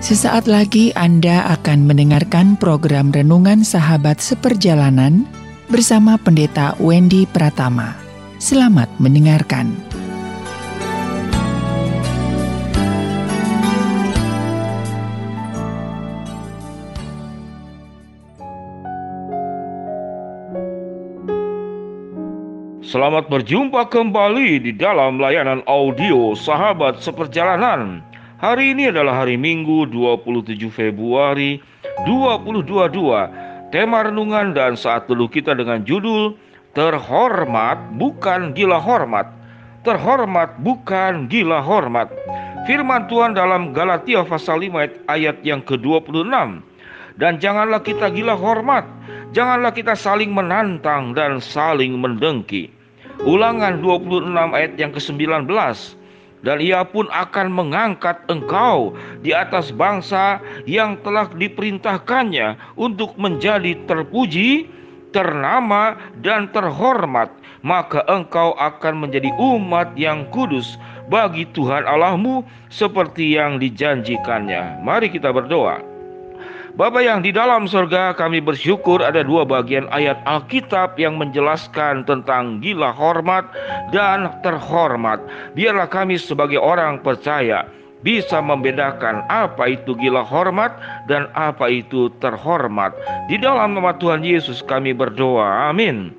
Sesaat lagi Anda akan mendengarkan program Renungan Sahabat Seperjalanan bersama Pendeta Wendy Pratama. Selamat mendengarkan. Selamat berjumpa kembali di dalam layanan audio Sahabat Seperjalanan. Hari ini adalah hari Minggu 27 Februari 2022. Tema renungan dan saat teduh kita dengan judul Terhormat bukan gila hormat. Terhormat bukan gila hormat. Firman Tuhan dalam Galatia pasal 5 ayat yang ke-26. Dan janganlah kita gila hormat, janganlah kita saling menantang dan saling mendengki. Ulangan 26 ayat yang ke-19. Dan ia pun akan mengangkat engkau di atas bangsa yang telah diperintahkannya untuk menjadi terpuji, ternama dan terhormat. Maka engkau akan menjadi umat yang kudus bagi Tuhan Allahmu seperti yang dijanjikannya. Mari kita berdoa. Bapa yang di dalam surga, kami bersyukur ada dua bagian ayat Alkitab yang menjelaskan tentang gila hormat dan terhormat. Biarlah kami sebagai orang percaya bisa membedakan apa itu gila hormat dan apa itu terhormat. Di dalam nama Tuhan Yesus kami berdoa, amin.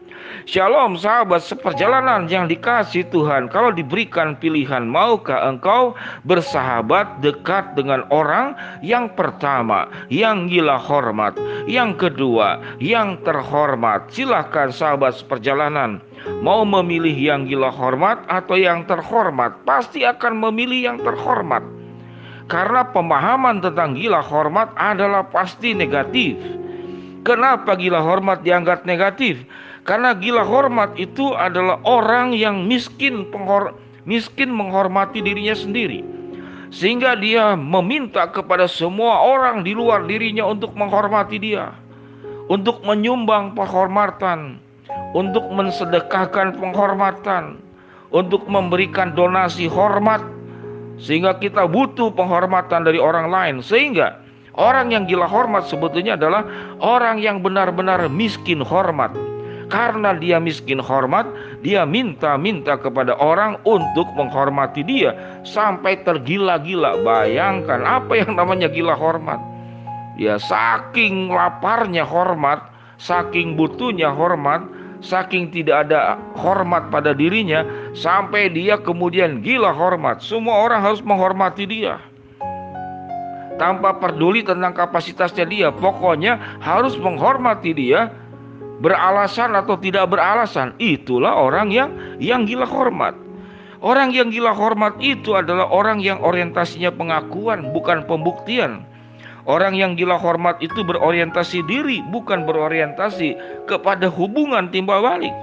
Shalom sahabat seperjalanan yang dikasihi Tuhan. Kalau diberikan pilihan, maukah engkau bersahabat dekat dengan orang yang pertama, yang gila hormat, yang kedua, yang terhormat? Silahkan sahabat seperjalanan, mau memilih yang gila hormat atau yang terhormat? Pasti akan memilih yang terhormat. Karena pemahaman tentang gila hormat adalah pasti negatif. Kenapa gila hormat dianggap negatif? Karena gila hormat itu adalah orang yang miskin menghormati dirinya sendiri. Sehingga dia meminta kepada semua orang di luar dirinya untuk menghormati dia, untuk menyumbang penghormatan, untuk mensedekahkan penghormatan, untuk memberikan donasi hormat. Sehingga kita butuh penghormatan dari orang lain. Sehingga orang yang gila hormat sebetulnya adalah orang yang benar-benar miskin hormat. Karena dia miskin hormat, dia minta kepada orang untuk menghormati dia sampai tergila-gila. Bayangkan apa yang namanya gila hormat. Ya, saking laparnya hormat, saking butuhnya hormat, saking tidak ada hormat pada dirinya, sampai dia kemudian gila hormat. Semua orang harus menghormati dia tanpa peduli tentang kapasitasnya dia. Pokoknya harus menghormati dia, beralasan atau tidak beralasan. Itulah orang yang gila hormat. Orang yang gila hormat itu adalah orang yang orientasinya pengakuan, bukan pembuktian. Orang yang gila hormat itu berorientasi diri, bukan berorientasi kepada hubungan timbal balik.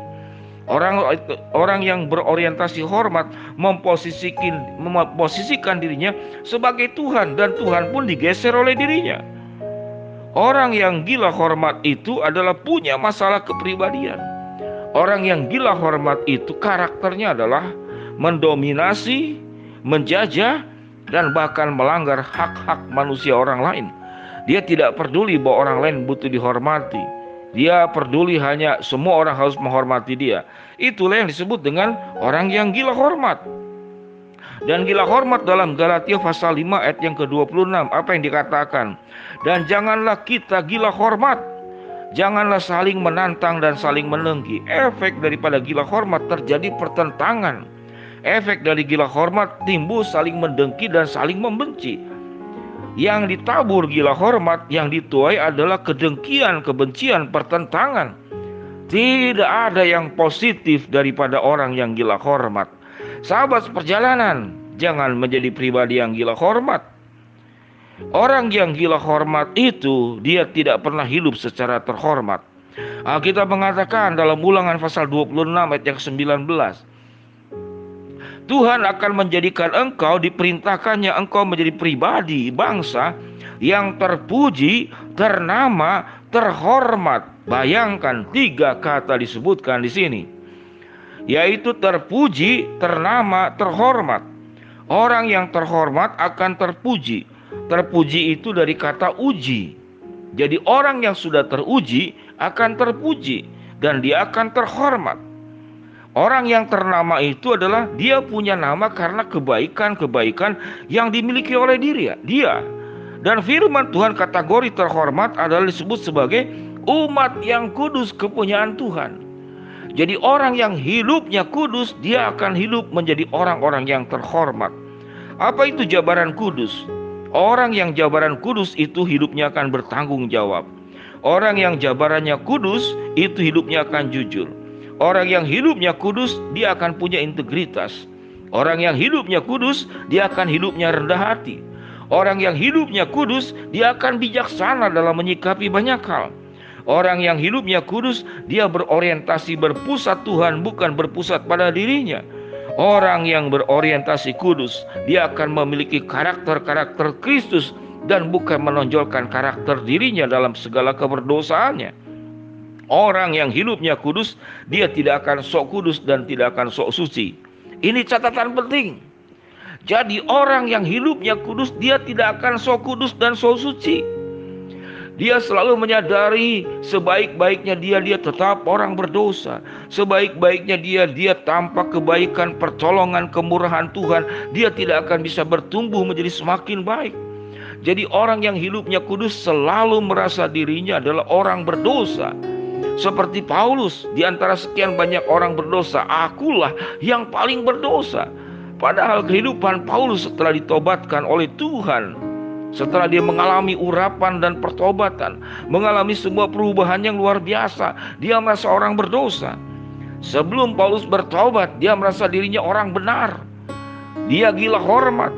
Orang yang berorientasi hormat memposisikan dirinya sebagai Tuhan, dan Tuhan pun digeser oleh dirinya. Orang yang gila hormat itu adalah punya masalah kepribadian. Orang yang gila hormat itu karakternya adalah mendominasi, menjajah, dan bahkan melanggar hak-hak manusia orang lain. Dia tidak peduli bahwa orang lain butuh dihormati. Dia peduli hanya semua orang harus menghormati dia. Itulah yang disebut dengan orang yang gila hormat. Dan gila hormat dalam Galatia pasal 5 ayat yang ke-26, apa yang dikatakan? Dan janganlah kita gila hormat, janganlah saling menantang dan saling menengki. Efek daripada gila hormat terjadi pertentangan. Efek dari gila hormat timbul saling mendengki dan saling membenci. Yang ditabur gila hormat, yang dituai adalah kedengkian, kebencian, pertentangan. Tidak ada yang positif daripada orang yang gila hormat. Sahabat seperjalanan, jangan menjadi pribadi yang gila hormat. Orang yang gila hormat itu dia tidak pernah hidup secara terhormat. Alkitab mengatakan dalam Ulangan pasal 26 ayat yang ke-19, Tuhan akan menjadikan engkau, diperintahkannya engkau menjadi pribadi bangsa yang terpuji, ternama, terhormat. Bayangkan 3 kata disebutkan di sini, yaitu terpuji, ternama, terhormat. Orang yang terhormat akan terpuji. Terpuji itu dari kata uji. Jadi orang yang sudah teruji akan terpuji dan dia akan terhormat. Orang yang ternama itu adalah dia punya nama karena kebaikan-kebaikan yang dimiliki oleh dia. Dan firman Tuhan kategori terhormat adalah disebut sebagai umat yang kudus kepunyaan Tuhan. Jadi orang yang hidupnya kudus, dia akan hidup menjadi orang-orang yang terhormat. Apa itu jabaran kudus? Orang yang jabaran kudus itu hidupnya akan bertanggung jawab. Orang yang jabarannya kudus itu hidupnya akan jujur. Orang yang hidupnya kudus, dia akan punya integritas. Orang yang hidupnya kudus, dia akan hidupnya rendah hati. Orang yang hidupnya kudus, dia akan bijaksana dalam menyikapi banyak hal. Orang yang hidupnya kudus, dia berorientasi berpusat Tuhan, bukan berpusat pada dirinya. Orang yang berorientasi kudus, dia akan memiliki karakter-karakter Kristus dan bukan menonjolkan karakter dirinya dalam segala keberdosaannya. Orang yang hidupnya kudus, dia tidak akan sok kudus dan tidak akan sok suci. Ini catatan penting. Jadi orang yang hidupnya kudus, dia tidak akan sok kudus dan sok suci. Dia selalu menyadari sebaik-baiknya dia tetap orang berdosa. Sebaik-baiknya dia tanpa kebaikan, pertolongan, kemurahan Tuhan, dia tidak akan bisa bertumbuh menjadi semakin baik. Jadi orang yang hidupnya kudus selalu merasa dirinya adalah orang berdosa. Seperti Paulus, di antara sekian banyak orang berdosa, akulah yang paling berdosa. Padahal kehidupan Paulus setelah ditobatkan oleh Tuhan, setelah dia mengalami urapan dan pertobatan, mengalami sebuah perubahan yang luar biasa, dia merasa orang berdosa. Sebelum Paulus bertobat, dia merasa dirinya orang benar. Dia gila hormat.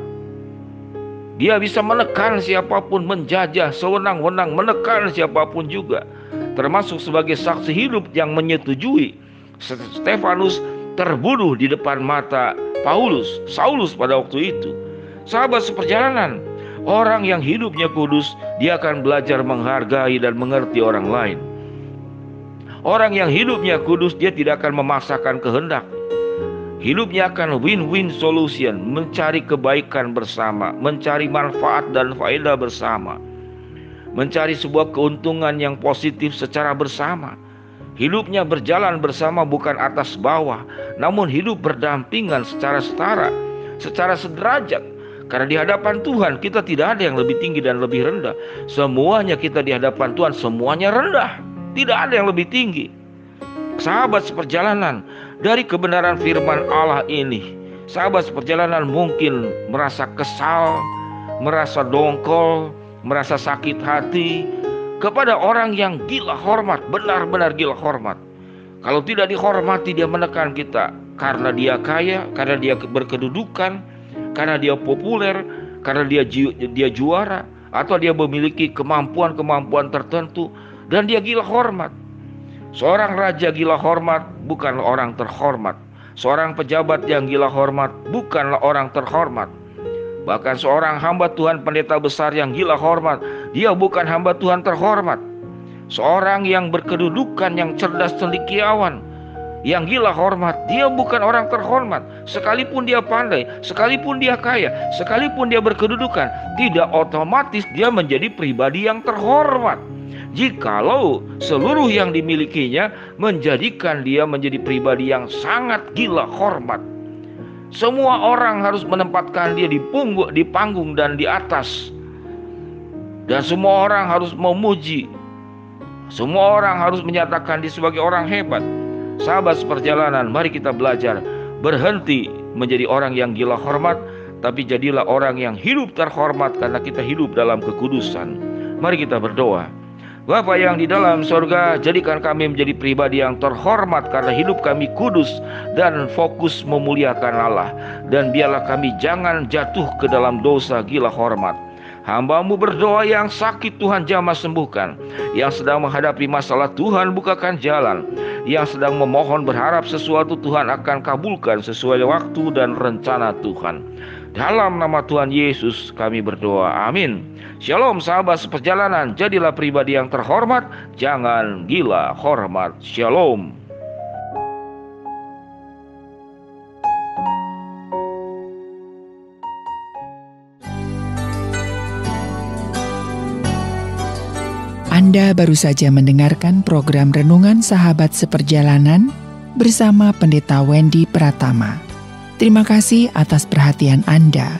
Dia bisa menekan siapapun, menjajah sewenang-wenang, menekan siapapun juga. Termasuk sebagai saksi hidup yang menyetujui Stefanus terbunuh di depan mata Saulus pada waktu itu. Sahabat seperjalanan, orang yang hidupnya kudus, dia akan belajar menghargai dan mengerti orang lain. Orang yang hidupnya kudus, dia tidak akan memaksakan kehendak. Hidupnya akan win-win solution, mencari kebaikan bersama, mencari manfaat dan faedah bersama, mencari sebuah keuntungan yang positif secara bersama. Hidupnya berjalan bersama bukan atas bawah, namun hidup berdampingan secara setara, secara sederajat. Karena di hadapan Tuhan kita tidak ada yang lebih tinggi dan lebih rendah. Semuanya kita di hadapan Tuhan semuanya rendah, tidak ada yang lebih tinggi. Sahabat seperjalanan, dari kebenaran firman Allah ini, sahabat seperjalanan mungkin merasa kesal, merasa dongkol, merasa sakit hati kepada orang yang gila hormat, benar-benar gila hormat. Kalau tidak dihormati, dia menekan kita karena dia kaya, karena dia berkedudukan, karena dia populer, karena dia juara, atau dia memiliki kemampuan-kemampuan tertentu, dan dia gila hormat. Seorang raja gila hormat bukan orang terhormat. Seorang pejabat yang gila hormat bukanlah orang terhormat. Bahkan seorang hamba Tuhan pendeta besar yang gila hormat, dia bukan hamba Tuhan terhormat. Seorang yang berkedudukan, yang cerdas cendekiawan, yang gila hormat, dia bukan orang terhormat. Sekalipun dia pandai, sekalipun dia kaya, sekalipun dia berkedudukan, tidak otomatis dia menjadi pribadi yang terhormat. Jikalau seluruh yang dimilikinya menjadikan dia menjadi pribadi yang sangat gila hormat. Semua orang harus menempatkan dia di panggung dan di atas. Dan semua orang harus memuji. Semua orang harus menyatakan dia sebagai orang hebat. Sahabat seperjalanan, mari kita belajar berhenti menjadi orang yang gila hormat, tapi jadilah orang yang hidup terhormat karena kita hidup dalam kekudusan. Mari kita berdoa. Bapa yang di dalam sorga, jadikan kami menjadi pribadi yang terhormat karena hidup kami kudus dan fokus memuliakan Allah. Dan biarlah kami jangan jatuh ke dalam dosa gila hormat. Hamba-Mu berdoa yang sakit Tuhan jamah sembuhkan, yang sedang menghadapi masalah Tuhan bukakan jalan, yang sedang memohon berharap sesuatu Tuhan akan kabulkan sesuai waktu dan rencana Tuhan. Dalam nama Tuhan Yesus kami berdoa, amin. Shalom sahabat seperjalanan, jadilah pribadi yang terhormat, jangan gila hormat. Shalom. Anda baru saja mendengarkan program Renungan Sahabat Seperjalanan bersama Pendeta Wendy Pratama. Terima kasih atas perhatian Anda.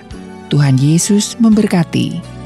Tuhan Yesus memberkati.